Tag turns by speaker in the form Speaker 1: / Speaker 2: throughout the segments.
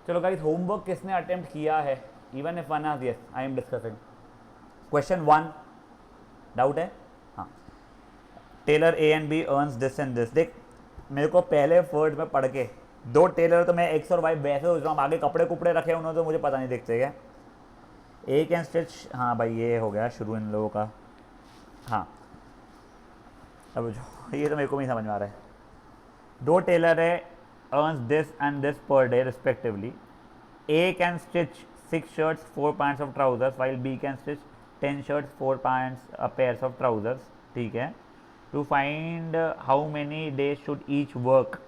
Speaker 1: चलो guys, homework किसने attempt किया है? Even if one yes, I am discussing question 1। Doubt है? हाँ। Tailor A and B earns this and this. देख, मेरे को पहले वर्ड में पढ़ के दो टेलर, तो मैं एक्स और वाई वैसे सोच रहा हूँ, आगे कपड़े कुपड़े रखे उन्होंने तो मुझे पता नहीं दिखते क्या। ए कैन स्टिच, हाँ भाई ये हो गया शुरू इन लोगों का। हाँ, अब जो ये तो मेरे को नहीं समझ में आ रहा है। दो टेलर है, earns this and this per day respectively. A can stitch 6 shirts 4 pants of trousers while B can stitch 10 shirts 4 pants pairs of trousers। ठीक है। To find how many days should each work.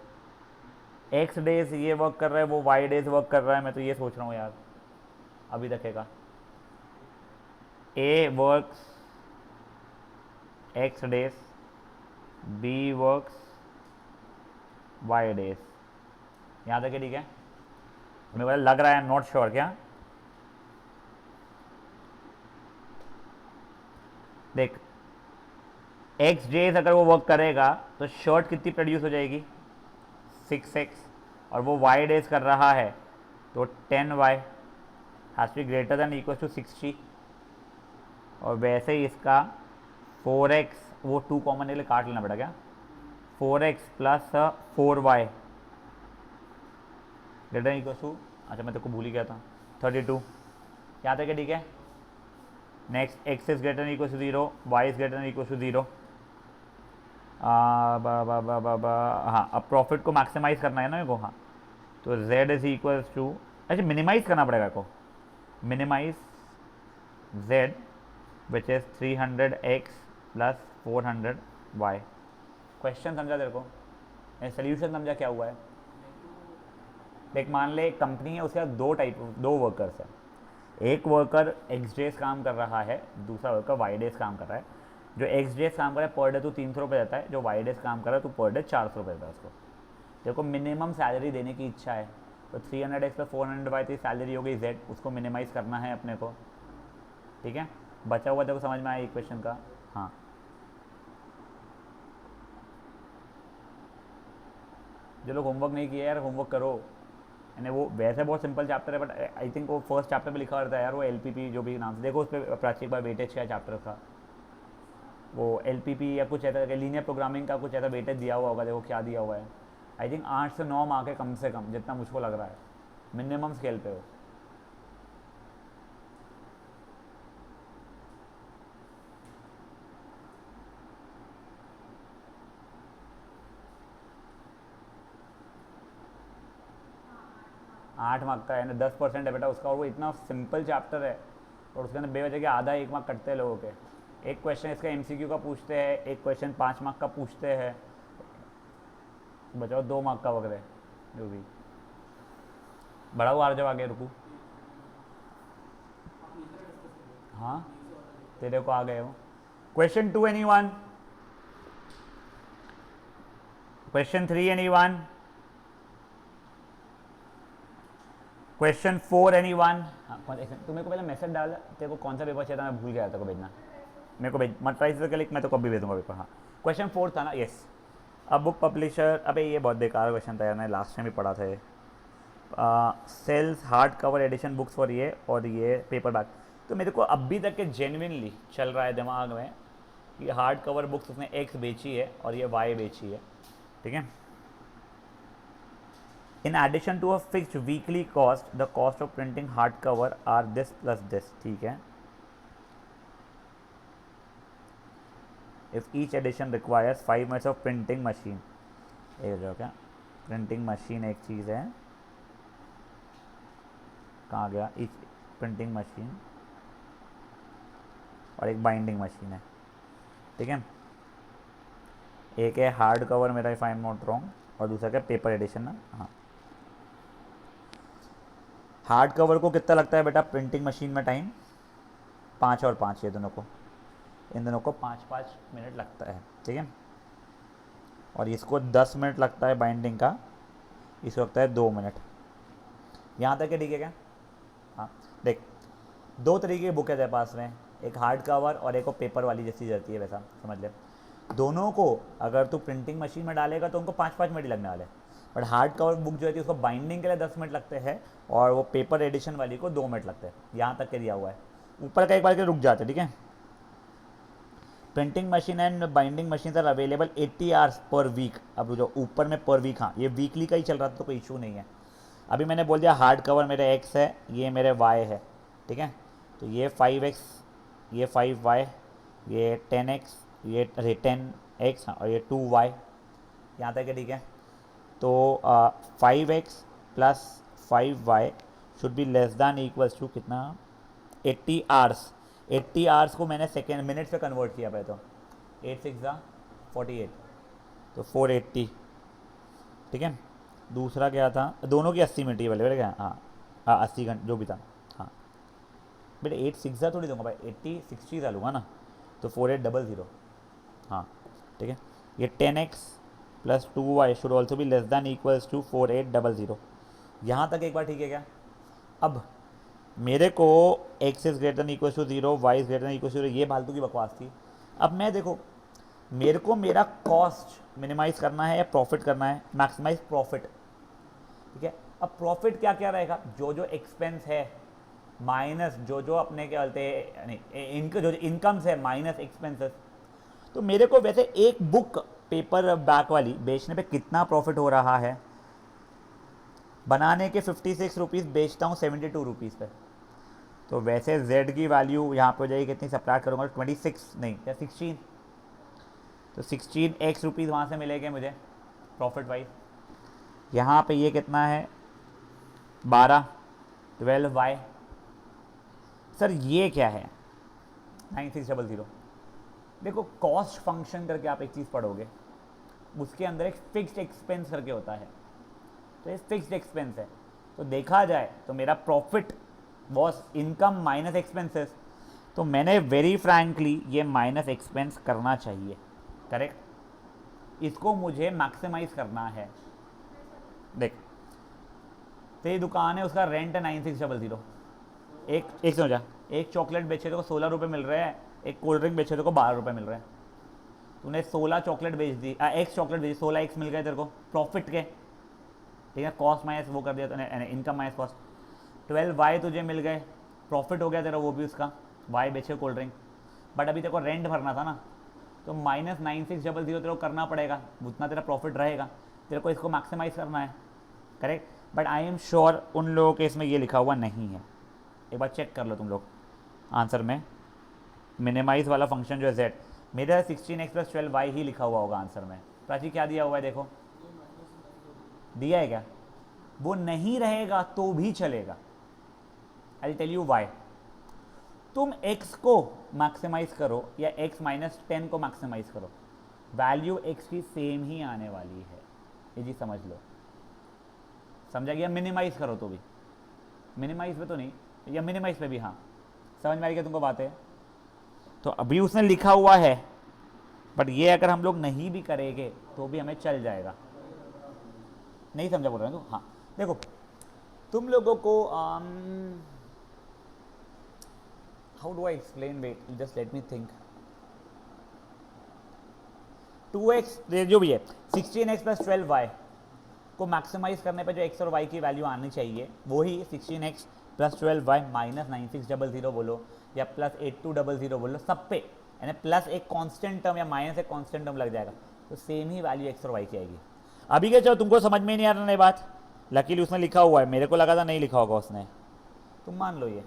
Speaker 1: X days ये work कर रहा है, वो Y days work कर रहा है। मैं तो ये सोच रहा हूँ यार, अभी रखेगा A works X days, B works Y days. यहाँ तक ठीक है? मेरे को लग रहा है, नॉट श्योर क्या। देख, एक्स डेज अगर वो वर्क करेगा तो शर्ट कितनी प्रोड्यूस हो जाएगी? 6x। और वो वाई डेज कर रहा है तो 10y has to be greater than equal to 60। और वैसे ही इसका 4x, वो 2 कॉमन के लिए काट लेना पड़ा क्या, 4x plus 4y greater than equal to, अच्छा मैं तेरे को भूल ही गया था, 32। यहाँ तक ठीक है? Next, x is greater than equal to 0, y is greater than equal to 0। हाँ, अब प्रॉफिट को मैक्सिमाइज करना है ना मेरे को। हाँ, तो z इज इक्वल टू, अच्छा मिनिमाइज करना पड़ेगा को, minimize z which is 300x plus 400y। Question समझा तेरे को? सोल्यूशन समझा क्या हुआ है? देख, मान ले एक कंपनी है, उसके साथ दो वर्कर्स है। एक वर्कर एक्स डेज काम कर रहा है, दूसरा वर्कर वाई डेज काम कर रहा है। जो एक्स डेज काम कर रहा है पर डे तो 300 रुपये देता है, जो वाई डेज काम कर रहा है तो पर डे 400 रुपये देता है उसको। तेरे को मिनिमम सैलरी देने की इच्छा है, तो 300x प्लस 400y तो सैलरी हो गई z, उसको मिनिमाइज़ करना है अपने को। ठीक है, बचा हुआ देखो समझ में आया इक्वेशन का? हाँ, जो लोग होमवर्क नहीं किया यार, होमवर्क करो। यानी वो वैसे बहुत सिंपल चैप्टर है, बट आई थिंक वो फर्स्ट चैप्टर पे लिखा रहता है यार, वो LPP जो भी नाम से देखो, उस पर प्राचीक बार वेटेज का चैप्टर का, वो LPP या कुछ ऐसा लीनियर प्रोग्रामिंग का कुछ ऐसा वेटेज दिया हुआ होगा। देखो क्या दिया हुआ है, आई थिंक 8 से 9 मार्क है कम से कम, जितना मुझको लग रहा है, मिनिमम स्केल पे हो। आठ मार्क का है ना, 10% है बेटा उसका, और वो इतना सिंपल चैप्टर है, और उसके अंदर बेवजह के आधा 1 मार्क कटते हैं लोगों के। एक क्वेश्चन इसका MCQ का पूछते हैं, एक क्वेश्चन 5 मार्क का पूछते हैं, बचाओ 2 मार्क का वगैरह जो भी। बढ़ाओ आ जाओ आगे, रुकू। हाँ, तेरे को आ गए हो। Question 2 anyone? Question 3 anyone? Question 4 anyone? हाँ, तू मेरे को पहले मैसेज डाल, तेरे को कौन सा पेपर चाहिए था, मैं भूल गया था को भेजना। मेरे को भेज मत, प्राइस के लिख, मैं तो कभी भेजूंगा पेपर। हाँ, क्वेश्चन 4 था ना? यस। अब बुक पब्लिशर, अबे ये बहुत बेकार क्वेश्चन था यार, मैं लास्ट टाइम भी पढ़ा था। Sales hard cover edition books for ये और ये पेपर बैक। तो मेरे को अभी तक के जेन्युइनली चल रहा है दिमाग में कि हार्ड कवर बुक्स उसने एक्स बेची है और ये वाई बेची है। ठीक है। In addition to a fixed weekly cost, the cost of printing hard cover are this plus this. ठीक है। If each edition requires 5 minutes of printing machine, एक जो क्या प्रिंटिंग मशीन एक चीज़ है, कहाँ गया, ईच प्रिंटिंग मशीन और एक बाइंडिंग मशीन है। ठीक है। एक है हार्ड कवर मेरा, if I am not wrong, और दूसरा क्या पेपर एडिशन ना। हाँ, हार्ड कवर को कितना लगता है बेटा प्रिंटिंग मशीन में टाइम? 5 और 5, ये दोनों को, इन दोनों को 5-5 मिनट लगता है। ठीक है। और इसको 10 मिनट लगता है बाइंडिंग का, इसको लगता है 2 मिनट। यहाँ तक है ठीक है क्या? हाँ, देख 2 तरीके की बुक है तेरे पास में, एक हार्ड कवर और एक पेपर वाली जैसी रहती है, वैसा समझ ले। दोनों को अगर तू प्रिंटिंग मशीन में डालेगा तो उनको 5-5 मिनट ही लगने वाले, बट हार्ड कवर बुक जो है उसको बाइंडिंग के लिए 10 मिनट लगते हैं और वो पेपर एडिशन वाली को 2 मिनट लगते हैं। यहाँ तक के दिया हुआ है, ऊपर का एक बार के रुक जाते हैं, ठीक है। Printing machine and binding machine are available 80 hours per week. अब जो ऊपर में पर वीक, हाँ ये वीकली का ही चल रहा था तो कोई इशू नहीं है। अभी मैंने बोल दिया हार्ड कवर मेरे एक्स है, ये मेरे वाई है, ठीक है। तो ये 5x, ये 5y, ये 10x, ये 10x और ये 2y, यहाँ तक है, ठीक है। तो 5x plus 5y should be less than equals to कितना, 80 आवर्स। 80 आवर्स को मैंने सेकेंड मिनट से कन्वर्ट किया पहले, तो 8 6 48, तो 480, ठीक है। दूसरा क्या था, दोनों की 80 मिनट ही वाले क्या, हाँ 80 घंटे जो भी था, हाँ बेटे 8 6 थोड़ी दूंगा भाई, 80 60 डालूंगा ना, तो 4800, हाँ ठीक है। ये 10x plus 2y should also भी लेस दैन इक्वल्स टू 4800। यहाँ तक एक बार ठीक है क्या। अब मेरे को x is greater than equal to 0, y is greater than equal to 0, ये फालतू की बकवास थी। अब मैं देखो, मेरे को मेरा कॉस्ट मिनिमाइज करना है या प्रॉफिट करना है, मैक्सिमाइज प्रॉफिट, ठीक है। अब प्रॉफिट क्या क्या रहेगा, जो जो एक्सपेंस है माइनस जो जो अपने क्या बोलते हैं, नहीं इनका जो इनकम्स है माइनस एक्सपेंसेस। तो मेरे को वैसे एक बुक पेपर बैक वाली बेचने पे कितना प्रॉफिट हो रहा है, बनाने के 56 रुपीज़, बेचता हूँ 72 रुपीज़ पे। तो वैसे z की वैल्यू यहाँ पे हो जाएगी कितनी, सब्ट्रैक्ट करूँगा 26 नहीं या 16, तो 16x रुपीज़ वहाँ से मिलेंगे मुझे प्रॉफिट वाइज। यहाँ पे ये कितना है 12, 12y। सर ये क्या है 9600। देखो कॉस्ट फंक्शन करके आप एक चीज़ पढ़ोगे, उसके अंदर एक फिक्स्ड एक्सपेंस करके होता है, तो ये फिक्स्ड एक्सपेंस है। तो देखा जाए तो मेरा profit was income minus expenses, तो मैंने वेरी फ्रैंकली ये माइनस एक्सपेंस करना चाहिए, करेक्ट। इसको मुझे मैक्सिमाइज करना है। देख तेरी दुकान है, उसका रेंट है 9600, एक समझा, एक चॉकलेट बेचे तो 16 रुपये मिल रहे हैं, एक कोल्ड ड्रिंक बेचे तो 12 रुपये मिल रहे हैं। तूने 16 चॉकलेट बेच दी, एक्स चॉकलेट बेची, 16x मिल गए तेरे को प्रॉफिट के, ठीक है। कॉस्ट माइनस वो कर दिया तूने, इनकम माइनस कॉस्ट। 12y तुझे मिल गए, प्रॉफिट हो गया तेरा वो भी उसका, y बेचे कोल्ड ड्रिंक। बट अभी तेरे को रेंट भरना था ना, तो माइनस 9600 तेरे को करना पड़ेगा, उतना तेरा प्रॉफिट रहेगा, तेरे को इसको मैक्सिमाइज करना है, correct. But I am sure उन लोगों के इसमें ये लिखा हुआ नहीं है, एक बार चेक कर लो तुम लोग आंसर में। मिनिमाइज वाला फंक्शन जो है z, मेरा 16x प्लस 12y ही लिखा हुआ होगा आंसर में। प्राची क्या दिया हुआ है देखो, दिया है क्या, वो नहीं रहेगा तो भी चलेगा। I tell you why. तुम x को मैक्सिमाइज करो या x माइनस 10 को मैक्सिमाइज करो, वैल्यू x की सेम ही आने वाली है, ये जी समझ लो, समझा गया। मिनिमाइज करो तो भी, मिनिमाइज पे तो नहीं, या मिनिमाइज पे भी, हाँ समझ में आ रही क्या तुमको बात है। तो अभी उसने लिखा हुआ है, बट ये अगर हम लोग नहीं भी करेंगे तो भी हमें चल जाएगा। नहीं समझा बोल रहे हैं तो, हाँ देखो तुम लोगों को how do I explain, wait just let me think. 2x जो भी है 16x प्लस 12y को मैक्सिमाइज करने पे जो x और y की वैल्यू आनी चाहिए वही 16x प्लस 12y माइनस 9600 बोलो या प्लस 8200 बोलो, सब पे यानी प्लस एक कांस्टेंट टर्म या माइनस एक कांस्टेंट टर्म लग जाएगा, तो सेम ही वैल्यू x और y की आएगी। अभी क्या चलो तुमको समझ में नहीं आ रहा, नहीं बात लकीली उसने लिखा हुआ है, मेरे को लगा था नहीं लिखा होगा उसने, तुम मान लो ये,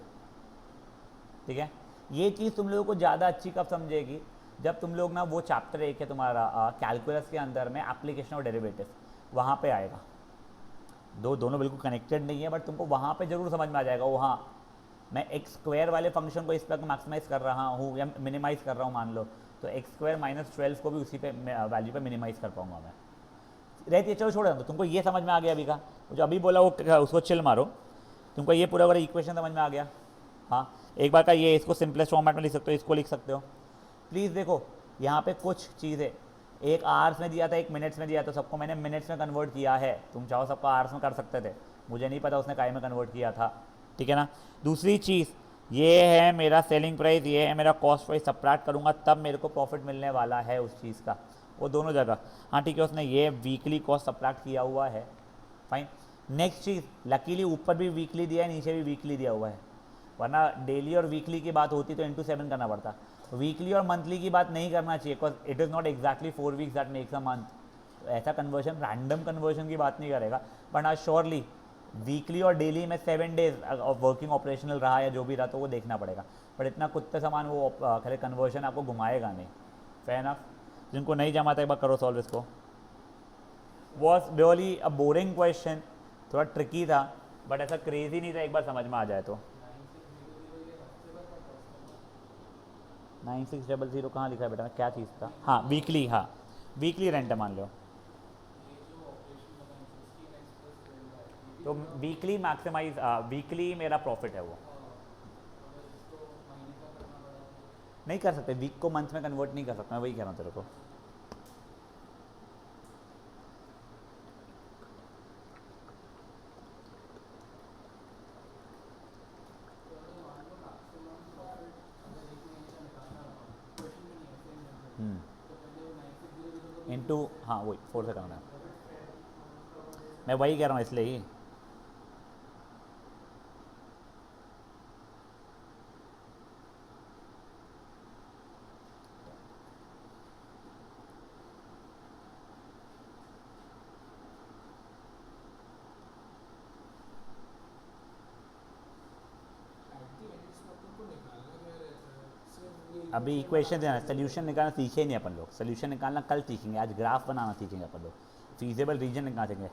Speaker 1: ठीक है। ये चीज़ तुम लोगों को ज़्यादा अच्छी कब समझेगी, जब तुम लोग ना वो चैप्टर एक है तुम्हारा कैलकुलस के अंदर में एप्लीकेशन और डेरिवेटिव, वहाँ पे आएगा। दोनों बिल्कुल कनेक्टेड नहीं है, बट तुमको वहाँ पे जरूर समझ में आ जाएगा। वो हाँ मैं एक्स स्क्वायर वाले फंक्शन को इस पर मैक्सिमाइज कर रहा हूँ या मिनिमाइज कर रहा हूँ मान लो, तो एक्स स्क्वायर माइनस 12 को भी उसी पे वैल्यू पे मिनिमाइज कर पाऊंगा मैं। रहती है, चलो छोड़ो, तो तुमको ये समझ में आ गया अभी का, जो अभी बोला वो उसको चिल मारो, तुमको ये पूरा पूरा इक्वेशन समझ में आ गया। हाँ एक बार का ये इसको सिंपलेस्ट फॉर्मेट में लिख सकते हो, इसको लिख सकते हो। प्लीज़ देखो यहाँ पे कुछ चीज़ें, एक आवर्स में दिया था, एक मिनट्स में दिया, तो सबको मैंने मिनट्स में कन्वर्ट किया है। तुम चाहो सबको आवर्स में कर सकते थे, मुझे नहीं पता उसने काय में कन्वर्ट किया था, ठीक है ना। दूसरी चीज़ ये है मेरा सेलिंग प्राइस, ये है मेरा कॉस्ट प्राइस, सब्ट्रैक्ट करूँगा तब मेरे को प्रॉफिट मिलने वाला है उस चीज़ का, वो दोनों जगह। हाँ ठीक है, उसने ये वीकली कॉस्ट सब्ट्रैक्ट किया हुआ है, फाइन। नेक्स्ट चीज़, लकीली ऊपर भी वीकली दिया है, नीचे भी वीकली दिया हुआ है, वरना डेली और वीकली की बात होती तो इंटू 7 करना पड़ता। वीकली और मंथली की बात नहीं करना चाहिए, because it is not exactly 4 weeks that makes a month. ऐसा कन्वर्जन, रैंडम कन्वर्जन की बात नहीं करेगा, बट हाँ श्योरली वीकली और डेली में 7 डेज ऑफ वर्किंग ऑपरेशनल रहा या जो भी रहा तो वो देखना पड़ेगा, बट इतना कुत्ते समान वो खैर कन्वर्जन आपको घुमाएगा नहीं। Fair enough. जिनको नहीं जमा था एक बार करो सॉल्व इसको। Was really a boring question, थोड़ा ट्रिकी था, बट ऐसा क्रेजी नहीं था, एक बार समझ में आ जाए तो। 9600 कहाँ लिखा है बेटा, क्या चीज़ था? हाँ वीकली, हाँ वीकली रेंट है मान लो, तो वीकली मैक्सिमाइज, वीकली मेरा प्रॉफिट है वो। नहीं कर सकते, वीक को मंथ में कन्वर्ट नहीं कर सकता, मैं वही कह रहा हूँ तेरे को। इंटू, हाँ वही 4 से करना है, मैं वही कह रहा हूँ इसलिए ही। अभी इक्वेशन देना, सोल्यूशन निकालना सीखे नहीं अपन लोग, सोल्यूशन निकालना कल सीखेंगे, आज ग्राफ बनाना सीखेंगे अपन लोग, फीजिबल रीजन निकालेंगे।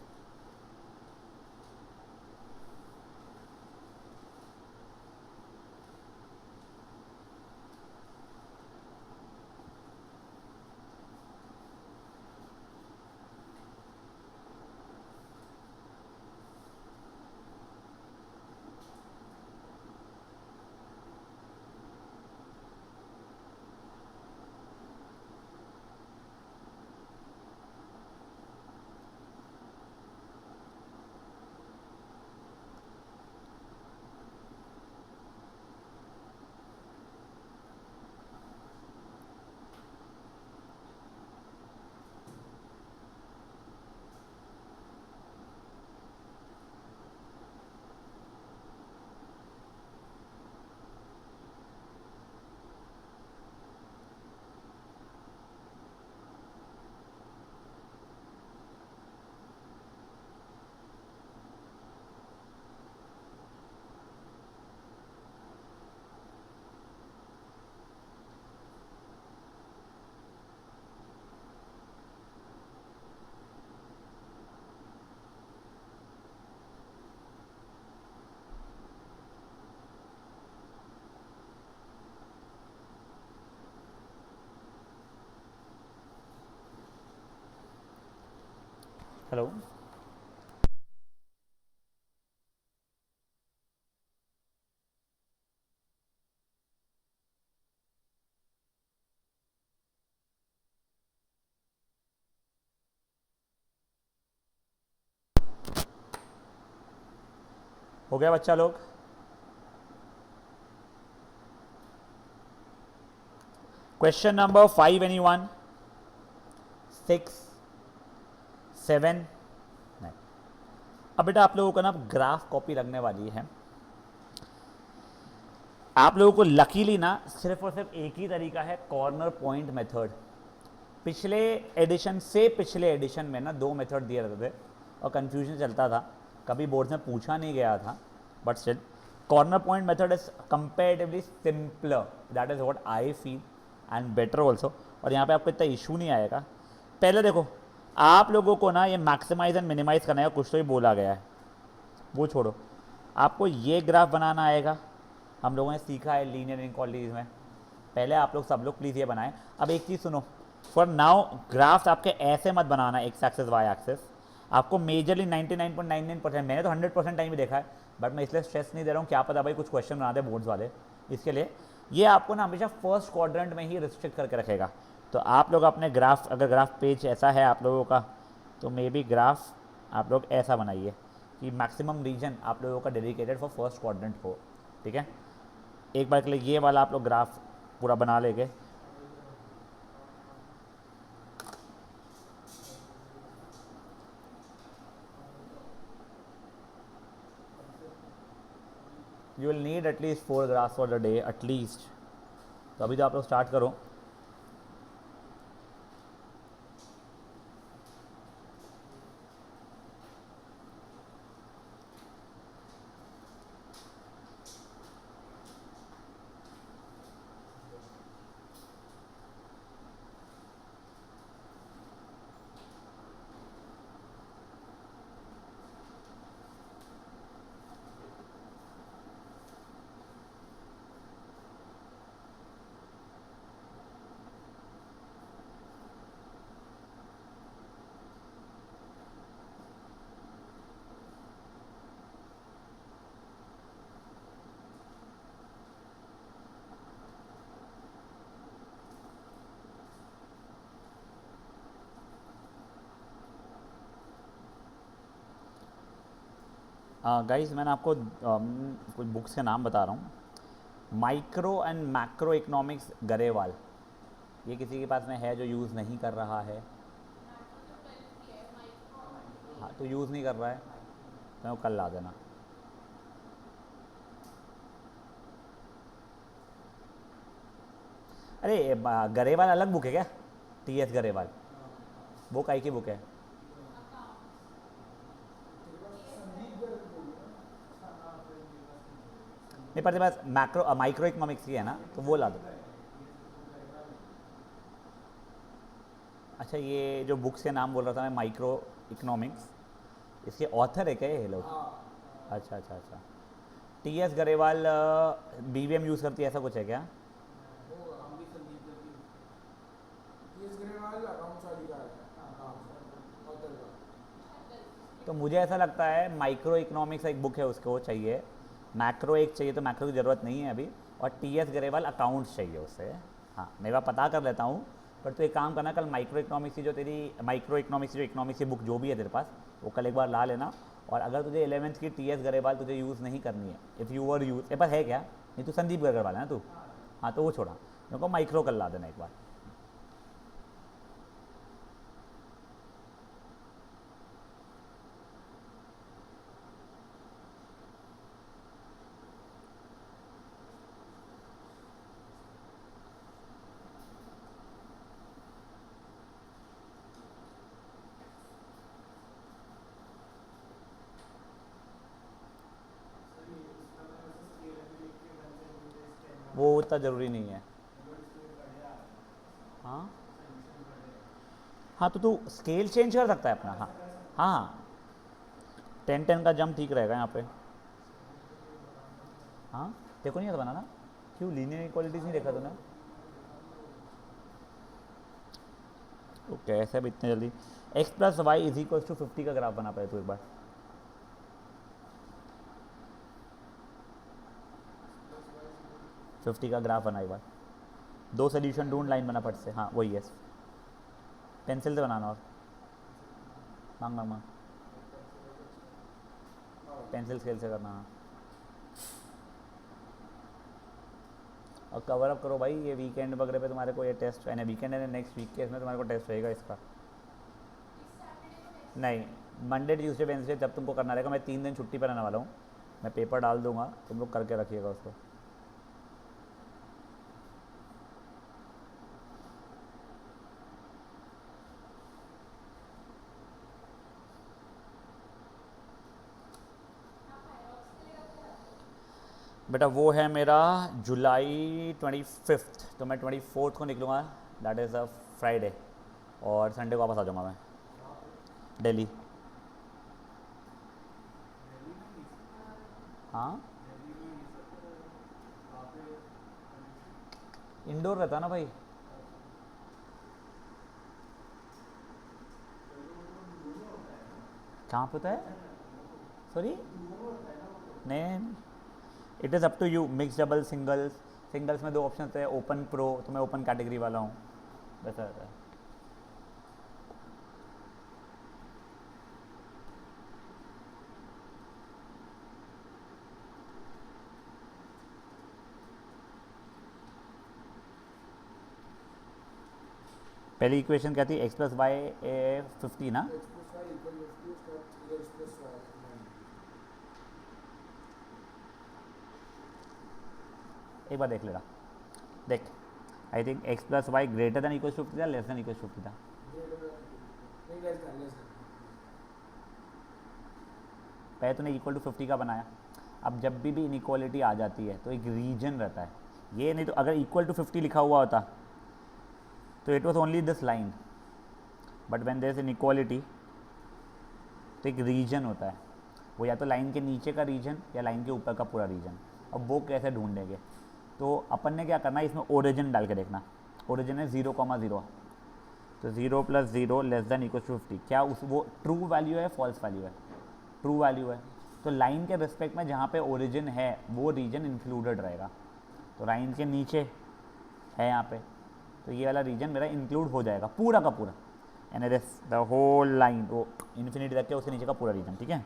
Speaker 1: हेलो, हो गया बच्चा लोग? Question number 5 anyone? 6, 7? नहीं। अब बेटा आप लोगों को ना ग्राफ कॉपी लगने वाली है, आप लोगों को लकीली ना सिर्फ और सिर्फ एक ही तरीका है, कॉर्नर पॉइंट मेथड। पिछले एडिशन से पिछले एडिशन में ना 2 मेथड दिए रहते थे और कंफ्यूजन चलता था, कभी बोर्ड में पूछा नहीं गया था, but still corner point method is comparatively simpler, that is what I feel, and better also. और यहाँ पे आपको इतना इशू नहीं आएगा। पहले देखो, आप लोगों को ना ये मैक्सिमाइज एंड मिनिमाइज करना है, कुछ तो ही बोला गया है, वो छोड़ो। आपको ये ग्राफ बनाना आएगा, हम लोगों ने सीखा है लीनियर इनक्वालिटीज़ में, पहले आप लोग सब लोग प्लीज़ ये बनाएं। अब एक चीज़ सुनो, फॉर नाउ ग्राफ्स आपके ऐसे मत बनाना, एक्स एक्सेस वाई एक्सेस, आपको मेजरली 99.99%, मैंने तो 100% टाइम ही देखा है, बट मैं इसलिए स्ट्रेस नहीं दे रहा हूँ, क्या पता भाई कुछ क्वेश्चन बना दे बोर्ड्स वाले, इसके लिए ये आपको ना हमेशा फर्स्ट क्वाड्रेंट में ही रिस्ट्रिक्ट करके रखेगा। तो आप लोग अपने ग्राफ, अगर ग्राफ पेज ऐसा है आप लोगों का, तो मे बी ग्राफ आप लोग ऐसा बनाइए कि मैक्सिमम रीजन आप लोगों का डेडिकेटेड फॉर फर्स्ट क्वाड्रेंट हो, ठीक है? एक बार के लिए ये वाला आप लोग ग्राफ पूरा बना लेंगे। You will need at least 4 grass for the day at least. तो अभी तो आप लोग स्टार्ट करो। गाइस मैंने आपको कुछ बुक्स के नाम बता रहा हूँ। Micro and macro economics Garewal, ये किसी के पास में है जो यूज़ नहीं कर रहा है? हाँ तो यूज़ नहीं कर रहा है तो वो कल ला देना। अरे गरेवाल अलग बुक है क्या? टी एस गरेवाल वो काई की बुक है? नहीं पर पास मैक्रो माइक्रो इकोनॉमिक्स की है ना, तो वो ला दो। अच्छा ये जो बुक्स के नाम बोल रहा था मैं, माइक्रो इकोनॉमिक्स, इसके ऑथर है क्या ये लोग? अच्छा अच्छा अच्छा। T S Garewal B V M use करती है ऐसा कुछ है क्या? तो मुझे ऐसा लगता है माइक्रो इकोनॉमिक्स एक बुक है उसको चाहिए, मैक्रो एक चाहिए, तो मैक्रो की ज़रूरत नहीं है अभी। और टी एस गरेवाल अकाउंट्स चाहिए उससे। हाँ मैं बार पता कर लेता हूँ। पर तू एक काम करना, कल माइक्रो इकोनॉमिक्स की जो तेरी माइक्रो इकोनॉमिक्स की जो इकोनॉमिक्स की बुक जो भी है तेरे पास, वो कल एक बार ला लेना। और अगर तुझे 11th की टी एस गरेवाल तुझे यूज़ नहीं करनी है, इफ़ यू वर यूज़, तेरे पास है क्या? नहीं तो संदीप गरेवाल है ना तू? हाँ तो वो छोड़ा, मेरे को माइक्रो कल ला देना एक बार। वो उतना ज़रूरी नहीं है। हाँ हाँ तो तू स्केल चेंज कर सकता है अपना। हाँ हाँ 10-10 का जंप ठीक रहेगा यहाँ पे। हाँ देखो नहीं आता बनाना, क्यों लीनियर इक्वालिटीज नहीं देखा तूने? तो कैसे अब इतने जल्दी x plus y is equal to 50 का ग्राफ बना पाए तू एक बार? फिफ्टी का ग्राफ बना एक बार। दो सोल्यूशन ढूंढ, लाइन बना फट से। हाँ वही है, पेंसिल से बनाना। और मांग मांग मांग, पेंसिल स्केल से करना। हाँ और कवर अप करो भाई, ये वीकेंड वगैरह पे तुम्हारे को ये टेस्ट है ना, वीकेंड है नेक्स्ट वीक के, इसमें तुम्हारे को टेस्ट रहेगा इसका। नहीं, मंडे ट्यूसडे वेंसडे जब तुमको करना रहेगा, मैं 3 दिन छुट्टी पर रहने वाला हूँ। मैं पेपर डाल दूंगा, तुम लोग करके रखिएगा उसको। बेटा वो है मेरा जुलाई 25, तो मैं 24 को निकलूँगा, दैट इज़ अ फ्राइडे। और संडे को वापस आ जाऊँगा मैं दिल्ली। हाँ इंडोर रहता ना भाई। कहाँ पे होता है? सॉरी नहीं, it is up to you. Mix double singles, singles में 2 ऑप्शन है, ओपन प्रो, तो मैं ओपन कैटेगरी वाला हूँ, वैसा रहता है। पहली इक्वेशन क्या थी? एक्स प्लस वाई 50 ना? एक बार देख लेना, देख I think x plus y greater than equal 50 था, लेस दैन इक्वल 50 था। पहले तूने इक्वल टू 50 का बनाया। अब जब भी इनइक्वालिटी आ जाती है तो एक रीजन रहता है, ये नहीं तो अगर इक्वल टू 50 लिखा हुआ होता तो it was only this line, but when there is inequality तो एक रीजन होता है, वो या तो लाइन के नीचे का रीजन या लाइन के ऊपर का पूरा रीजन। अब वो कैसे ढूंढेंगे, तो अपन ने क्या करना है, इसमें ओरिजिन डाल के देखना। ओरिजिन है 0,0, तो 0 + 0 लेस दैन इक्वल 50, क्या उस वो ट्रू वैल्यू है फॉल्स वैल्यू है? ट्रू वैल्यू है, तो लाइन के रिस्पेक्ट में जहाँ पे ओरिजिन है वो रीजन इंक्लूडेड रहेगा। तो लाइन के नीचे है यहाँ पे, तो ये वाला रीजन मेरा इंक्लूड हो जाएगा पूरा का पूरा, and this the whole line, वो इन्फिनिटी तक के उसके नीचे का पूरा रीजन, ठीक है।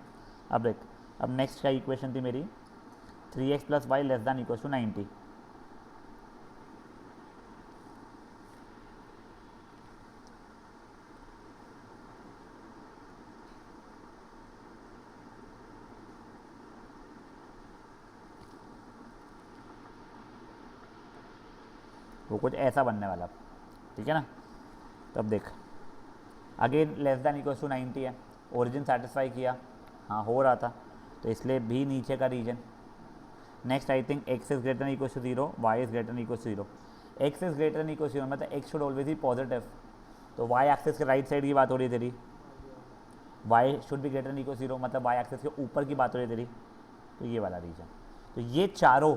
Speaker 1: अब देख, अब नेक्स्ट का इक्वेशन थी मेरी 3x + y less than equal to 90। वो कुछ ऐसा बनने वाला, ठीक है ना। तो अब देख, again less than equal to 90 है, ओरिजिन सेटिस्फाई किया, हाँ हो रहा था, तो इसलिए भी नीचे का region. Next I think x is greater than equal to 0, y is greater than equal to 0। x is greater than equal to 0 मतलब x should always be positive, तो y एक्सिस के राइट साइड की बात हो रही है तेरी, y should be greater than equal to 0 मतलब y एक्सिस के ऊपर की बात हो रही है तेरी, तो ये वाला रीजन। तो ये चारों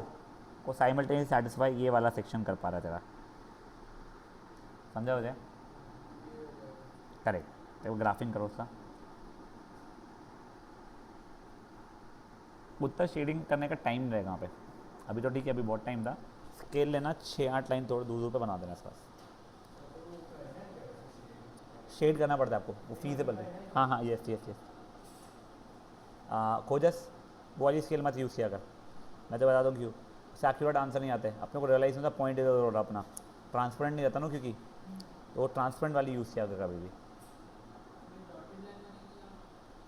Speaker 1: को साइमल्टेनियस सेटिस्फाई ये वाला सेक्शन कर पा रहा है तेरा, समझा मुझे? करेक्ट, तो ग्राफिंग करो उसका। उतना शेडिंग करने का टाइम रहेगा वहाँ पे, अभी तो ठीक है, अभी बहुत टाइम था। स्केल लेना 6-8 लाइन थोड़ा दूर दूर पे बना देना इसका, शेड करना पड़ता है आपको, वो फीजेबल है। हाँ हाँ यस यस यस, खोजस वो वाली स्केल मत यूज़ किया कर, मैं तो बता दूँ क्यों, उससे एक्यूरेट आंसर नहीं आते अपने को, रियलाइज होता पॉइंट इधर हो रहा अपना, ट्रांसपेरेंट नहीं रहता ना क्योंकि, तो वो ट्रांसपेरेंट वाली यूज़ किया कर कभी भी।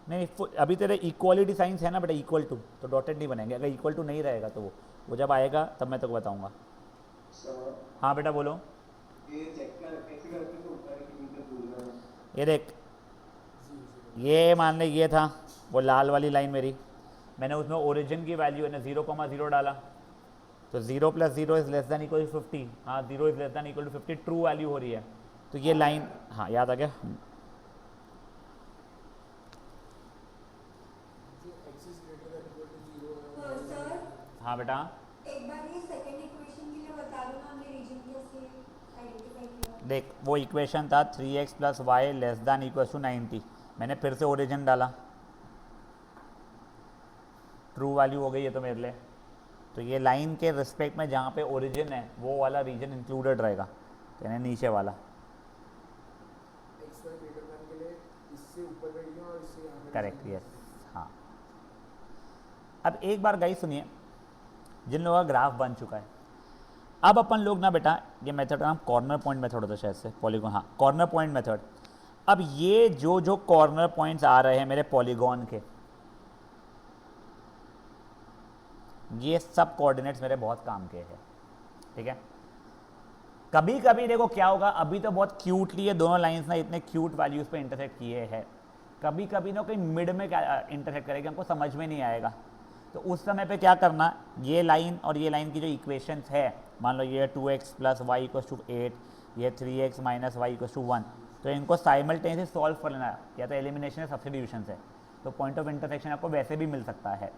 Speaker 1: नहीं अभी तेरे इक्वालिटी साइंस है ना बेटा, इक्वल टू, तो डॉटेड नहीं बनेंगे, अगर इक्वल टू नहीं रहेगा तो वो जब आएगा तब मैं तो बताऊंगा। हाँ बेटा बोलो। ये देख, ये मान ले ये था वो लाल वाली लाइन मेरी, मैंने उसमें ओरिजिन की वैल्यू है 0,0 डाला, तो 0 + 0 is less than equal to 50, हाँ 0 is less than equal to 50 true value हो रही है, तो ये लाइन, हाँ याद आ गया। हाँ बेटा,
Speaker 2: एक बार ये सेकंड इक्वेशन के लिए बता दो ना, हमने रीजन कैसे आइडेंटिफाई किया?
Speaker 1: देख वो इक्वेशन था 3x + y less than equal to 90, मैंने फिर से ओरिजिन डाला, ट्रू वैल्यू हो गई है तो मेरे लिए, तो ये लाइन के रिस्पेक्ट में जहाँ पे ओरिजिन है वो वाला रीजन इंक्लूडेड रहेगा, तो यानी नीचे वाला। करेक्ट यस, हाँ। अब एक बार गाइस सुनिए, जिन लोगों का ग्राफ बन चुका है, अब अपन लोग ना बेटा ये मेथड का नाम कॉर्नर पॉइंट मेथड होता है शायद से, पॉलीगॉन, हाँ कॉर्नर पॉइंट मेथड। अब ये जो जो कॉर्नर पॉइंट्स आ रहे हैं मेरे पॉलीगॉन के, ये सब कोऑर्डिनेट्स मेरे बहुत काम के हैं, ठीक है। कभी कभी देखो क्या होगा, अभी तो बहुत क्यूटली ये दोनों लाइंस ना इतने क्यूट वैल्यूज पे इंटरसेक्ट किए हैं, कभी कभी ना कहीं मिड में इंटरसेक्ट करेगा, हमको समझ में नहीं आएगा, तो उस समय पे क्या करना, ये लाइन और ये लाइन की जो इक्वेशंस है, मान लो ये 2x + y = 8, ये 3x - y = 1, तो इनको साइमल्टेनियसली सॉल्व कर लेना, या तो एलिमिनेशन है सब्स्टिट्यूशन से, तो पॉइंट ऑफ इंटरसेक्शन आपको वैसे भी मिल सकता है।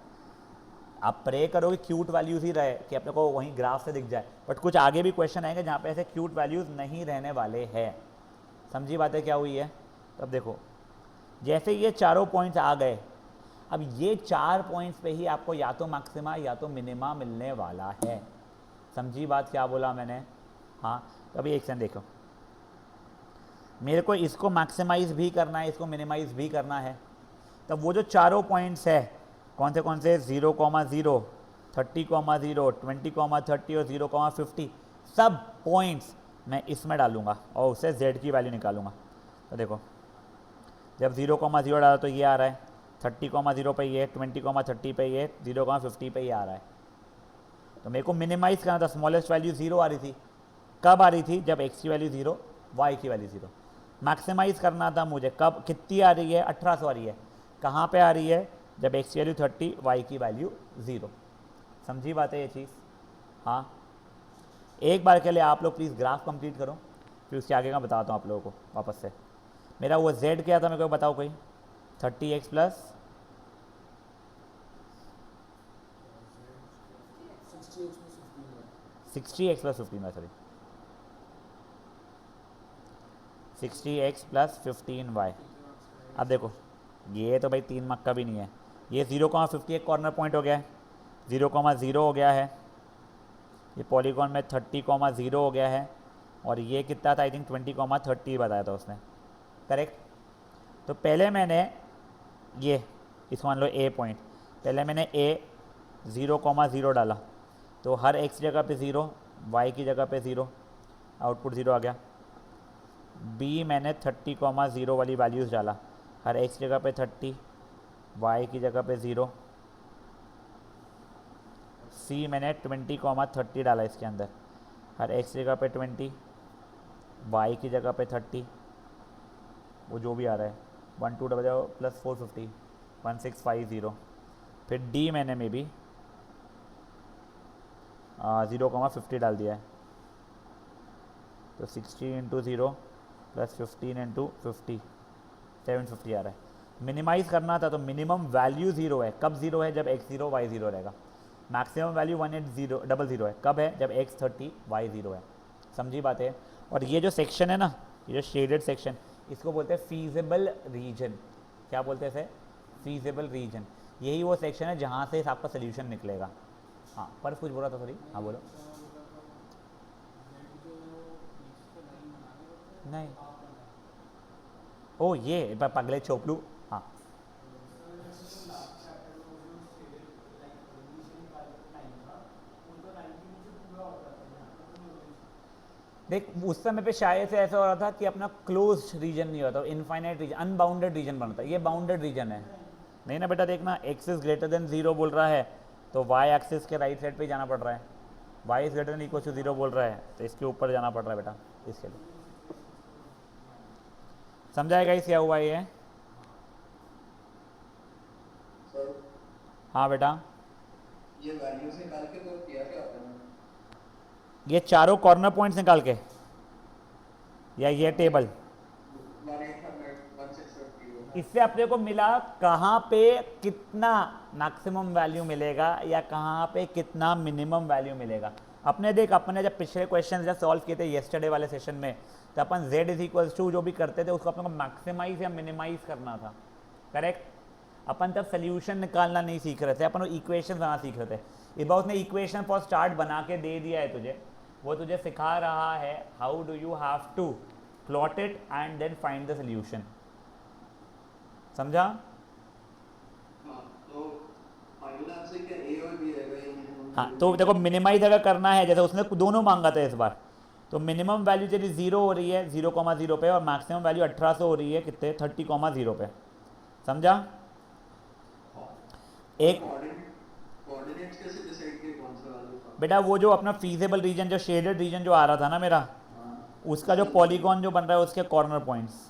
Speaker 1: आप प्रे करो कि क्यूट वैल्यूज़ ही रहे, कि अपने को वहीं ग्राफ से दिख जाए, बट कुछ आगे भी क्वेश्चन आएंगे जहाँ पे ऐसे क्यूट वैल्यूज़ नहीं रहने वाले हैं, समझी बातें क्या हुई है। तो अब देखो, जैसे ये चारों पॉइंट्स आ गए, अब ये 4 पॉइंट्स पे ही आपको या तो मैक्सिमा या तो मिनिमा मिलने वाला है, समझी बात क्या बोला मैंने? हाँ, तो अभी एक सेकंड देखो, मेरे को इसको मैक्सिमाइज भी करना है, इसको मिनिमाइज भी करना है, तब वो जो चारों पॉइंट्स है कौन से 0,0, 30,0, 20,30 और 0,50, सब पॉइंट्स मैं इसमें डालूंगा और उससे z की वैल्यू निकालूंगा। तो देखो जब 0,0 डाला तो ये आ रहा है 30,0 पे, ये 20,30 पे, ये 0,50 पे ये आ रहा है, तो मेरे को मिनिमाइज करना था, स्मॉलेस्ट वैल्यू 0 आ रही थी। कब आ रही थी? जब x की वैल्यू 0, y की वैल्यू 0। मैक्सिमाइज करना था मुझे, कब? कितनी आ रही है? 1800 आ रही है। कहाँ पे आ रही है? जब x की वैल्यू 30, y की वैल्यू 0। समझी बात है ये चीज़? हाँ, एक बार के लिए आप लोग प्लीज़ ग्राफ कंप्लीट करो, फिर उसके आगे का बताता हूँ आप लोगों को वापस से। मेरा वो z क्या था मेरे को बताओ कोई? 30x plus 60x plus 15 sorry 60x plus 15y। अब देखो, ये तो भाई 3 मक्का भी नहीं है। ये 0,50 एक कॉर्नर पॉइंट हो गया है, 0,0 हो गया है, ये पॉलीगॉन में 30,0 हो गया है, और ये कितना था? आई थिंक 20,30 बताया था उसने, करेक्ट। तो पहले मैंने ये, इसको मान लो ए पॉइंट, पहले मैंने ए 0,0 डाला, तो हर एक्स जगह पे 0, वाई की जगह पे 0, आउटपुट 0 आ गया। बी मैंने 30,0 वाली वैल्यूज़ डाला, हर एक्स जगह पे 30, वाई की जगह पे 0। सी मैंने 20,30 डाला इसके अंदर, हर एक्स जगह पे 20, वाई की जगह पे 30, वो जो भी आ रहा है 1200 प्लस 450 1650। फिर डी मैंने मे बी 0,50 डाल दिया है, तो 60 इंटू 0 प्लस 15 इंटू 50 750 आ रहा है। मिनिमाइज़ करना था तो मिनिमम वैल्यू 0 है। कब 0 है? जब x 0 y 0 रहेगा। मैक्सिमम वैल्यू 1800 है। कब है? जब x 30 y 0 है। समझी बात है? और ये जो सेक्शन है ना, ये जो शेडेड सेक्शन, इसको बोलते हैं फीजिबल रीजन। क्या बोलते हैं इसे? Feasible reason. यही वो सेक्शन है जहाँ से आपका सोल्यूशन निकलेगा। हाँ, पर कुछ बोला था, सॉरी। हाँ बोलो। नहीं, ओ ये पगले चोपड़ू। हाँ, देख उस समय पे शायद से ऐसा हो रहा था कि अपना क्लोज रीजन नहीं होता, इनफाइनाइट रीजन, अनबाउंडेड रीजन बनता है। ये बाउंडेड रीजन है। नहीं ना बेटा, देखना x इज ग्रेटर देन 0 बोल रहा है, तो y एक्सिस के राइट साइड पे जाना पड़ रहा है। y is greater than equal to 0 बोल रहा है, तो इसके ऊपर जाना पड़ रहा है बेटा, इसके लिए। समझाएगा इस क्या हुआ ये? हाँ बेटा,
Speaker 3: ये वैल्यूज निकाल के तो किया क्या आपने?
Speaker 1: ये चारों कॉर्नर पॉइंट्स निकाल के, या ये टेबल,
Speaker 3: 1800 1650
Speaker 1: इससे अपने को मिला कहाँ पे कितना मैक्सिमम वैल्यू मिलेगा या कहाँ पे कितना मिनिमम वैल्यू मिलेगा। अपने देख, अपने जब पिछले क्वेश्चन जब सॉल्व किए थे येस्टरडे वाले सेशन में, तो अपन z इज इक्वल्स टू जो भी करते थे उसको अपने को मैक्सिमाइज या मिनिमाइज करना था, करेक्ट। अपन तब सोल्यूशन निकालना नहीं सीख रहे थे, अपन इक्वेशन बनाना सीख रहे थे। इस बार उसने इक्वेशन फॉर स्टार्ट बना के दे दिया है तुझे, वो तुझे सिखा रहा है how do you have to plot it and then find the solution. समझा?
Speaker 3: हाँ, तो फाइनल आंसर क्या ए और बी रहेगा या minimum
Speaker 1: हाँ,
Speaker 3: value
Speaker 1: तो
Speaker 3: B?
Speaker 1: देखो मिनिमाइज अगर करना है, जैसे उसने दोनों मांगा था इस बार, तो मिनिमम वैल्यू तेरी 0 हो रही है 0,0 पे, और मैक्सिमम वैल्यू 1800 हो रही है कितने? 30,0 पे। समझा? एक
Speaker 3: कोऑर्डिनेट्स कैसे डिसाइड किए कौन सा वैल्यू था?
Speaker 1: बेटा, वो जो अपना फीजेबल रीजन, जो शेडेड रीजन जो आ रहा था ना मेरा,
Speaker 3: हाँ,
Speaker 1: उसका जो पॉलीगॉन जो बन रहा है उसके corner points.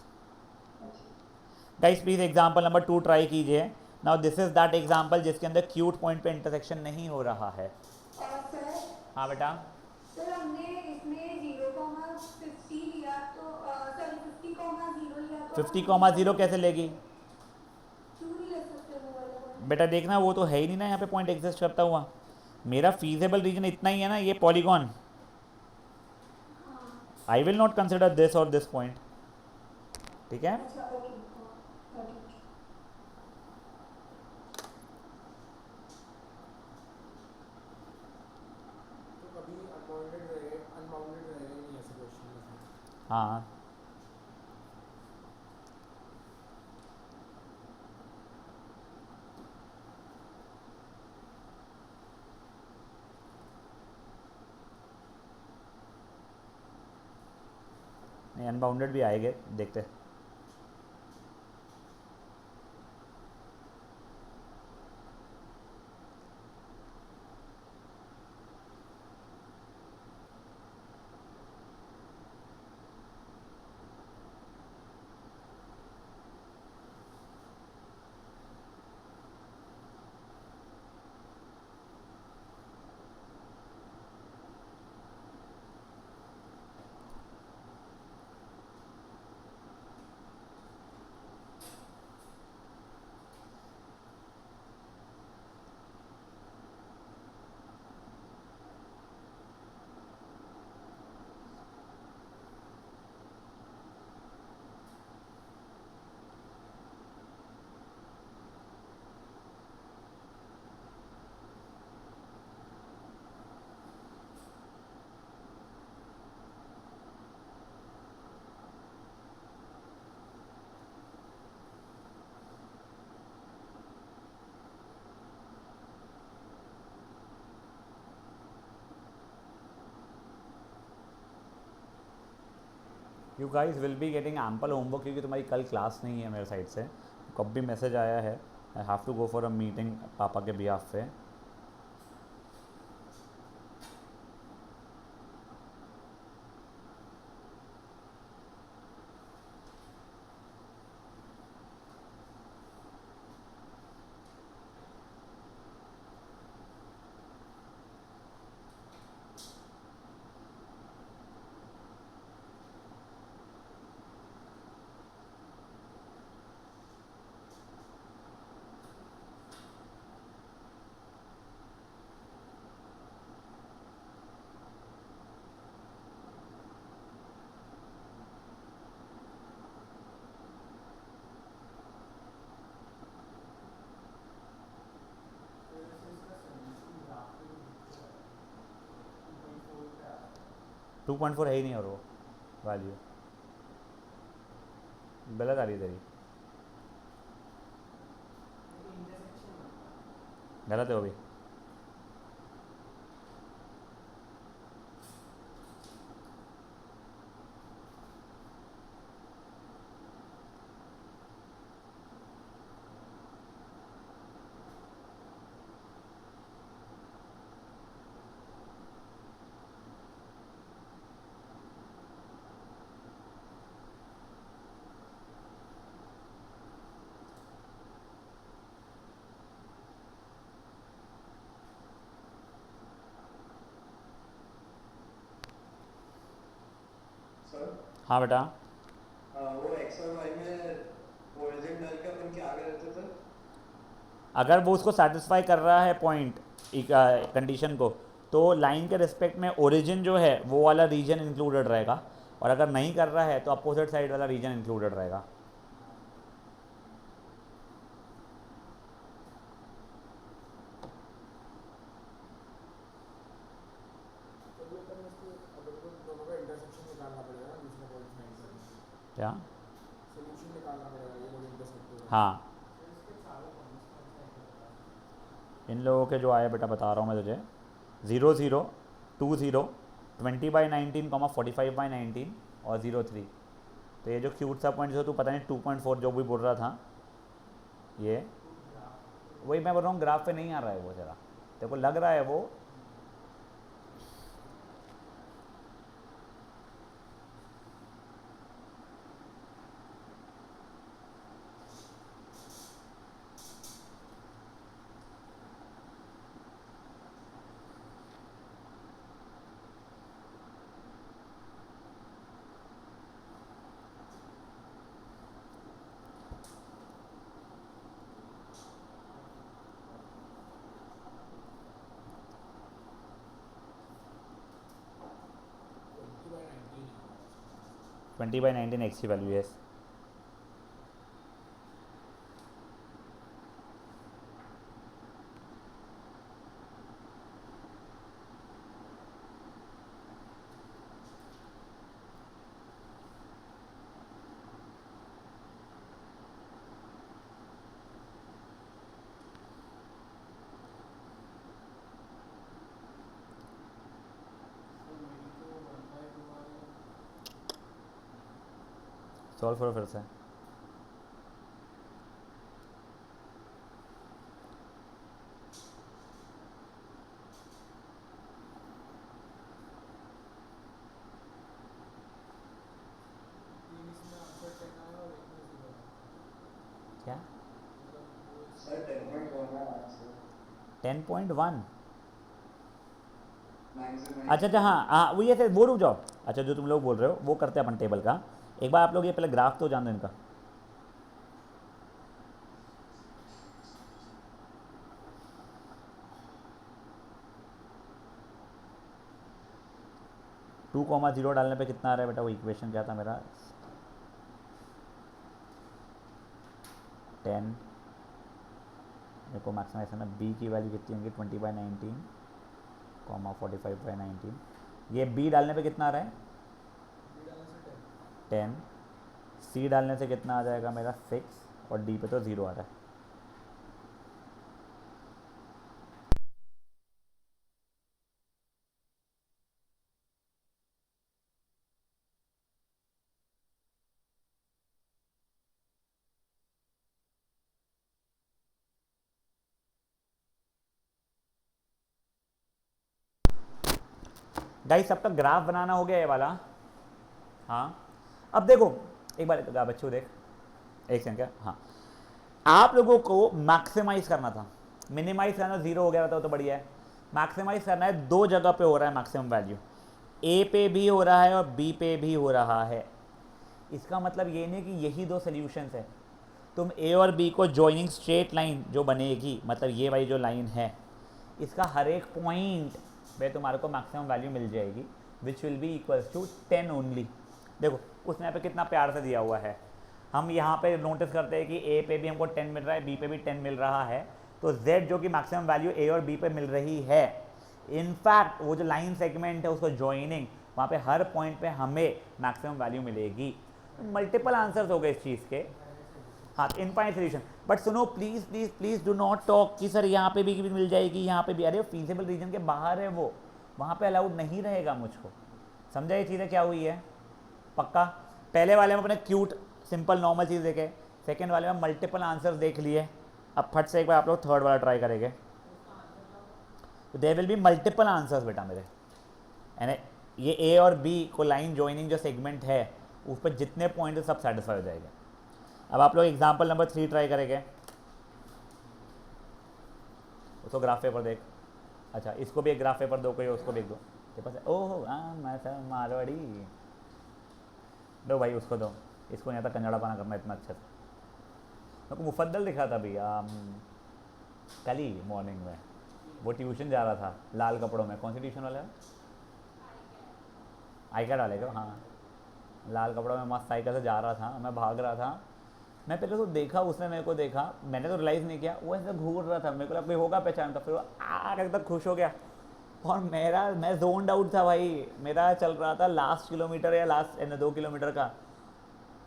Speaker 1: Guys please example number 2 try कीजिए। Now this is that example जिसके अंदर क्यूट पॉइंट पे इंटरसेक्शन नहीं हो रहा है।
Speaker 2: सर
Speaker 1: हाँ बेटा,
Speaker 2: सर हमने इसमें 0,50 लिया तो सॉरी 50,0 लिया तो
Speaker 1: 50,0 कैसे लेगी?
Speaker 2: क्यों नहीं ले सकते वो वाला पॉइंट?
Speaker 1: बेटा देखना, वो तो है ही नहीं ना यहाँ पे पॉइंट एग्जिस्ट करता हुआ। मेरा फीजेबल रीजन इतना ही है ना, ये पॉलीगॉन।
Speaker 2: हाँ,
Speaker 1: I will not consider this और दिस पॉइंट, ठीक है।
Speaker 2: अच्छा ओके, हाँ ठीक।
Speaker 4: तो कभी अनबाउंडेड रहेगा, अनबाउंडेड रहेगा ही नहीं ऐसे क्वेश्चन में।
Speaker 1: हाँ, नहीं अनबाउंडेड भी आएंगे, देखते हैं। You guys will be getting ample homework क्योंकि तुम्हारी कल क्लास नहीं है मेरे साइड से। कब भी मैसेज आया है I have to go for a meeting पापा के बिहाफ पे। टू पॉइंट फोर है ही नहीं और वो वैल्यू गलत आ रही है तेरी, गलत है वो भी।
Speaker 3: सर
Speaker 1: हाँ बेटा,
Speaker 3: वो एक्स और वाई में ओरिजिन डाल के अपन क्या कर रहे थे सर?
Speaker 1: अगर वो उसको सेटिस्फाई कर रहा है पॉइंट कंडीशन को, तो लाइन के रिस्पेक्ट में ओरिजिन जो है वो वाला रीजन इंक्लूडेड रहेगा, और अगर नहीं कर रहा है तो अपोजिट साइड वाला रीजन इंक्लूडेड रहेगा।
Speaker 4: तो भी अपन इसको अपन को दोनों का इंटरसेक्शन निकालना पड़ेगा ना दूसरा पॉइंट फाइंड करने।
Speaker 1: क्या?
Speaker 4: सोल्यूशन निकालना पड़ेगा ये लोग इंटरसेक्ट हो रहे हैं।
Speaker 1: हाँ, इन लोगों के जो आए बेटा बता रहा हूँ मैं तुझे, 0 0 2 0 20/19 45/19 और 0 3। तो ये जो क्यूट सा पॉइंट जो तू पता नहीं 2.4 जो भी बोल रहा था, ये वही मैं बोल रहा हूँ, ग्राफ पे नहीं आ रहा है वो, जरा तेरे को लग रहा है वो।
Speaker 4: ट्वेंटी बाई
Speaker 1: 20/19
Speaker 4: नाइनटीन
Speaker 1: एक्स की वैल्यू है। सॉल्व करो फिर से।
Speaker 4: तीन इसमें आंसर 10 आया और एक में 0 आया।
Speaker 1: क्या?
Speaker 4: मतलब
Speaker 3: सर 10.1 है आंसर।
Speaker 1: 10.1?
Speaker 3: मैक्सिमम
Speaker 1: अच्छा अच्छा, हाँ हाँ, वो ये से वो रुक जाओ। अच्छा, जो तुम लोग बोल रहे हो वो करते हैं अपन टेबल का। एक बार आप लोग ये पहले ग्राफ तो जान दो इनका। टू कॉमा जीरो डालने पे कितना आ रहा है बेटा? वो इक्वेशन क्या था मेरा? 10। देखो मैक्सिमाइजेशन में बी की वैल्यू कितनी होंगी? 20/19 कॉमा 45/19। ये बी डालने पे कितना आ रहा है?
Speaker 4: बी डालने से 10।
Speaker 1: 10। सी डालने से कितना आ जाएगा मेरा? 6। और डी पे तो 0 आ रहा है। गाइस सबका ग्राफ बनाना हो गया ये वाला? हाँ, अब देखो एक बार बच्चों देख, एक सेकंड क्या, हाँ, आप लोगों को मैक्सिमाइज करना था, मिनिमाइज करना, जीरो हो गया होता तो बढ़िया है। मैक्सिमाइज करना है, दो जगह पे हो रहा है मैक्सिमम वैल्यू, ए पे भी हो रहा है और बी पे भी हो रहा है। इसका मतलब ये नहीं कि यही दो सोल्यूशंस है। तुम ए और बी को जॉइनिंग स्ट्रेट लाइन जो बनेगी, मतलब ये वाली जो लाइन है, इसका हर एक पॉइंट पे तुम्हारे को मैक्सिमम वैल्यू मिल जाएगी, which will be equals to 10 only. देखो उसने यहाँ पे कितना प्यार से दिया हुआ है। हम यहाँ पे नोटिस करते हैं कि ए पे भी हमको 10 मिल रहा है, बी पे भी 10 मिल रहा है, तो z जो कि मैक्सिमम वैल्यू ए और बी पे मिल रही है, इनफैक्ट वो जो लाइन सेगमेंट है उसको ज्वाइनिंग, वहाँ पे हर पॉइंट पे हमें मैक्सिमम वैल्यू मिलेगी। मल्टीपल आंसर्स हो गए इस चीज़ के, हाँ, इनफाइनाइट सोल्यूशन। बट सुनो please please please do not talk कि सर यहाँ पे भी मिल जाएगी, यहाँ पे भी, अरे फीजिबल रीजन के बाहर है वो, वहाँ पे अलाउड नहीं रहेगा मुझको। समझा ये चीज़ें क्या हुई है? पक्का? पहले वाले में अपने क्यूट सिंपल नॉर्मल चीज़ देखे, सेकेंड वाले में मल्टीपल आंसर्स देख लिए। अब फट से एक बार आप लोग थर्ड वाला ट्राई करेंगे, तो there will be multiple answers बेटा मेरे। यानी ये ए और बी को लाइन ज्वाइनिंग जो सेगमेंट है उस पर जितने पॉइंट सब सेटिस्फाई हो जाएगा। अब आप लोग एग्जाम्पल नंबर 3 ट्राई करेंगे, उसको ग्राफ पेपर देख, अच्छा इसको भी एक ग्राफ पेपर दो, कोई उसको देख दो, ये पास ओहो हाँ मैं सर मारवाड़ी, दो भाई उसको दो, इसको नहीं आता कन्नड़ा पाना करना इतना अच्छा से। मेरे को मुफद्दल दिखा था भैया कल ही मॉर्निंग में, वो ट्यूशन जा रहा था लाल कपड़ों में। कौन सी ट्यूशन वाला है? आई कैड वाले को, हाँ, लाल कपड़ों में मस्त साइकिल से जा रहा था, मैं भाग रहा था, मैं पहले तो देखा, उसने मेरे को देखा, मैंने तो रियलाइज़ नहीं किया, वो ऐसे घूर रहा था, मेरे को लगा कोई होगा पहचान, तो फिर वो एकदम खुश हो गया, और मैं जोन्ड आउट था भाई। मेरा चल रहा था लास्ट किलोमीटर या लास्ट 2 किलोमीटर का,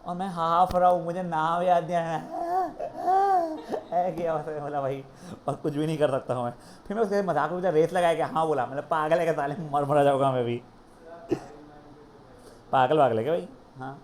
Speaker 1: और मैं हाफ रहा हूँ, मुझे नाम याद नहीं आया है क्या बोला भाई, और कुछ भी नहीं कर सकता हूँ मैं। फिर मैं उसके मजाक में रेस लगाया कि हाँ बोला, मतलब पागल है क्या साले, मर जाऊँगा मैं भी, पागल है क्या भाई? हाँ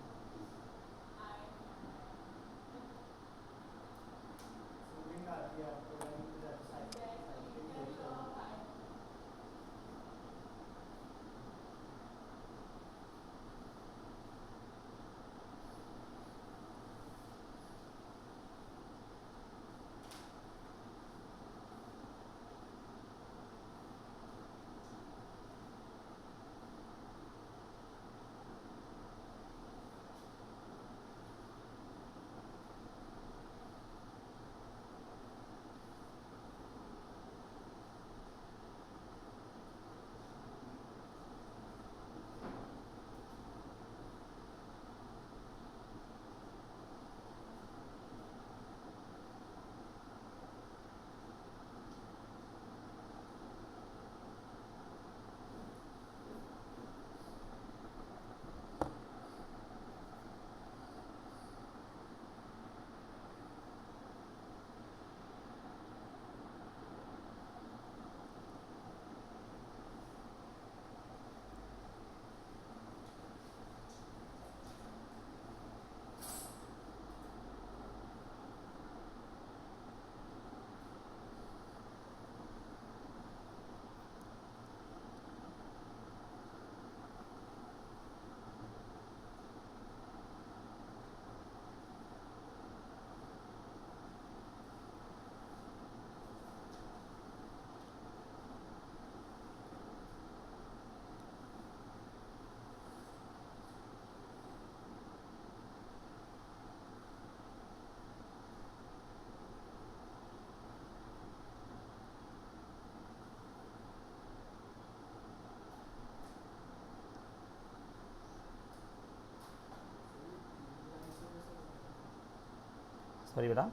Speaker 1: सॉरी बेटा,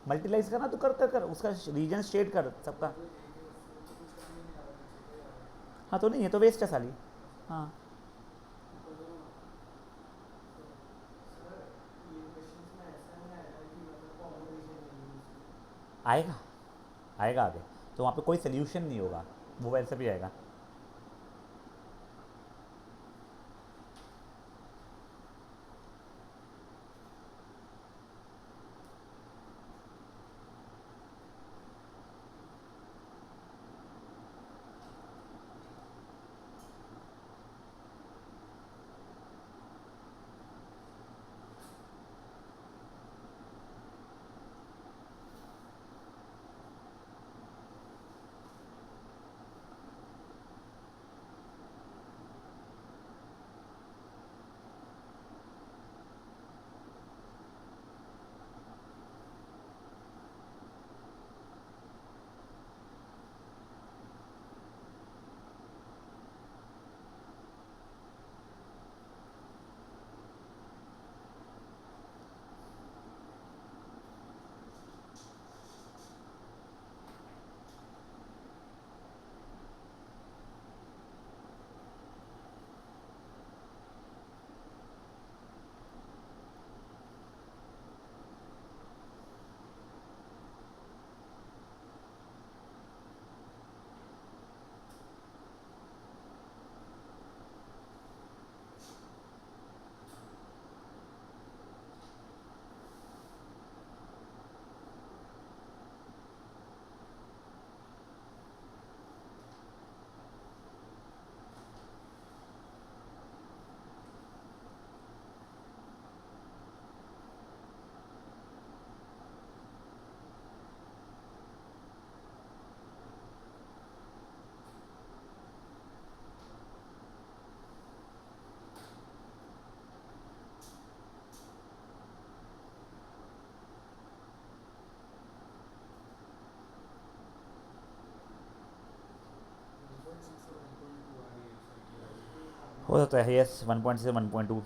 Speaker 1: मल्टीलाइज करना तो कर उसका रीजन स्टेट कर सबका। हाँ तो नहीं है तो वेस्ट है साली। हाँ आएगा आएगा आगे, तो वहाँ पे कोई सोल्यूशन नहीं होगा, वो वैसे भी आएगा। हो सकता है यस 1.6 से 1.2।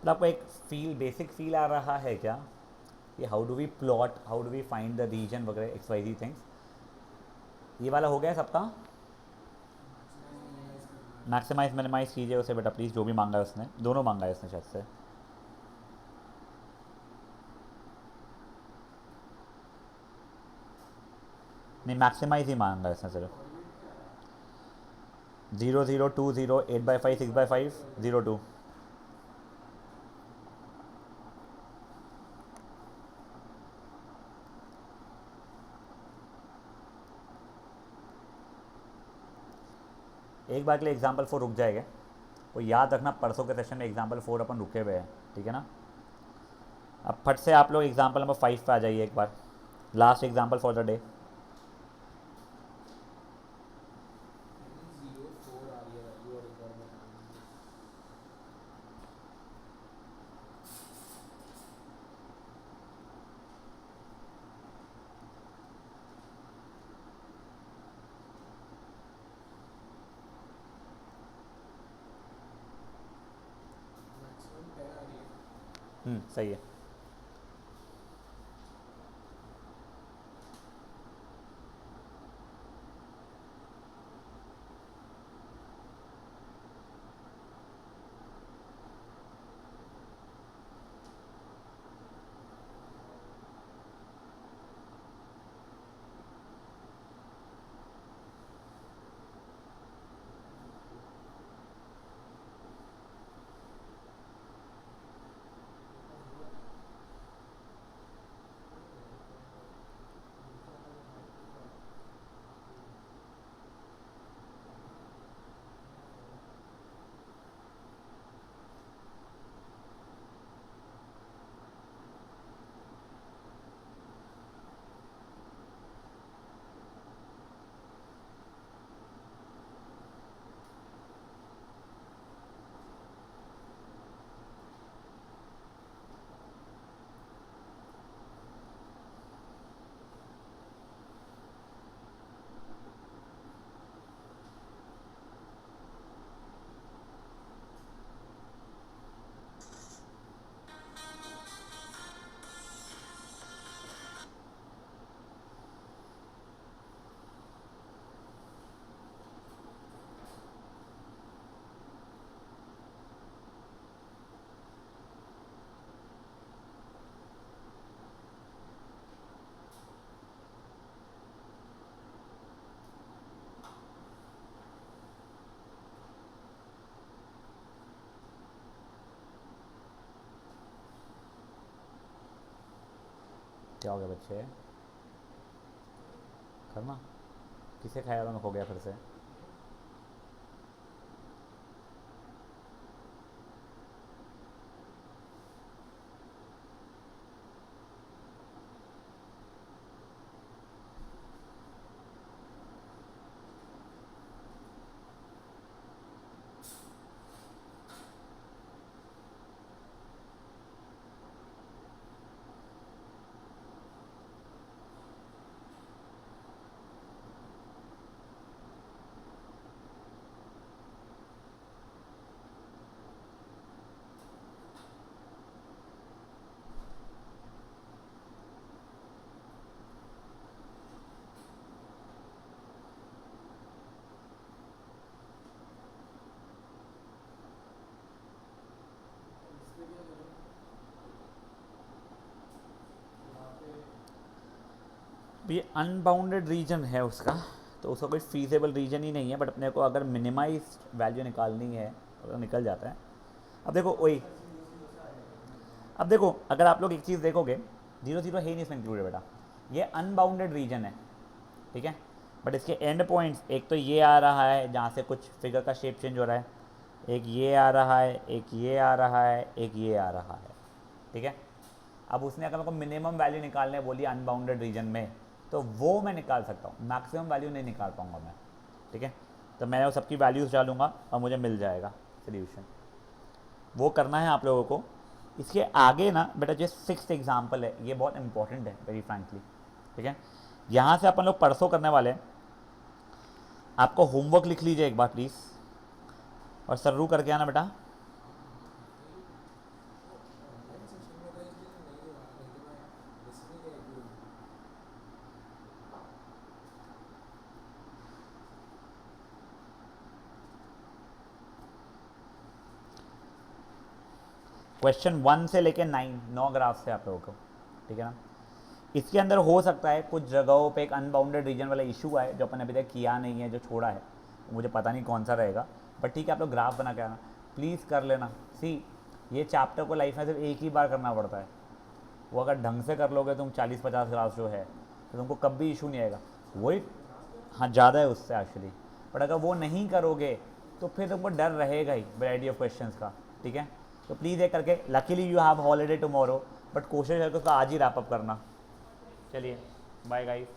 Speaker 1: तो आपको एक फील बेसिक फील आ रहा है क्या कि how do we plot, how do we find the region वगैरह एक्स वाई जी थिंग्स? ये वाला हो गया सबका? मैक्सिमाइज मिनिमाइज कीजिए उसे बेटा प्लीज़, जो भी मांगा है उसने, दोनों मांगा है उसने शायद से। नहीं मैक्सिमाइज ही मांगा है उसने सिर्फ। 0 0 2 0 8/5 6/5 0 2। एक बार के लिए एग्जाम्पल 4 रुक जाएगा, वो याद रखना परसों के सेशन में एग्जाम्पल 4 अपन रुके हुए हैं, ठीक है ना? अब फट से आप लोग एग्जाम्पल नंबर 5 पे आ जाइए एक बार, last example for the day. सही है। क्या हो गया बच्चे? करना किसे ख्याल में हो गया फिर से? ये अनबाउंडेड रीजन है उसका, तो उसका कोई फीजेबल रीजन ही नहीं है, बट अपने को अगर मिनिमाइज वैल्यू निकालनी है तो निकल जाता है। अब देखो वही, अब देखो अगर आप लोग एक चीज़ देखोगे, 0 0 है नहीं इसमें इंक्लूडेड बेटा, ये अनबाउंडेड रीजन है, ठीक है? बट इसके एंड पॉइंट्स एक तो ये आ रहा है जहाँ से कुछ फिगर का शेप चेंज हो रहा है, एक ये आ रहा है, एक ये आ रहा है, एक ये आ रहा है, ठीक है। अब उसने अगर मेरे को मिनिमम वैल्यू निकालने बोली अनबाउंडेड रीजन में, तो वो मैं निकाल सकता हूँ, मैक्सिमम वैल्यू नहीं निकाल पाऊँगा मैं, ठीक है। तो मैं वो सबकी वैल्यूज़ डालूंगा और मुझे मिल जाएगा सोल्यूशन। वो करना है आप लोगों को। इसके आगे ना बेटा जो 6th एग्जाम्पल है, ये बहुत इंपॉर्टेंट है वेरी फ्रैंकली, ठीक है। यहाँ से अपन लोग परसों करने वाले हैं। आपको होमवर्क लिख लीजिए एक बार प्लीज़, और सर्रू करके आना बेटा।
Speaker 4: ऑनलाइन सेशन में गए कि नहीं हुआ, नहीं तो मैं लिसनिंग है कि
Speaker 1: क्वेश्चन 1 से लेके 9 ग्राफ से आप लोगों को, ठीक है ना। इसके अंदर हो सकता है कुछ जगहों पे एक अनबाउंडेड रीजन वाला इशू आए जो अपन अभी तक किया नहीं है, जो छोड़ा है, मुझे पता नहीं कौन सा रहेगा, बट ठीक है आप लोग ग्राफ बना के आना प्लीज़, कर लेना। सी ये चैप्टर को लाइफ में सिर्फ एक ही बार करना पड़ता है, वो अगर ढंग से कर लोगे तुम 40-50 ग्राफ जो है, तो तुमको कभी इशू नहीं आएगा। वही हाँ ज़्यादा है उससे एक्चुअली, बट अगर वो नहीं करोगे तो फिर तुमको डर रहेगा ही वैरायटी ऑफ क्वेश्चंस का, ठीक है। तो प्लीज़ ये करके, luckily you have holiday tomorrow, but कोशिश है तो आज ही रैप अप करना। चलिए बाय गाइस।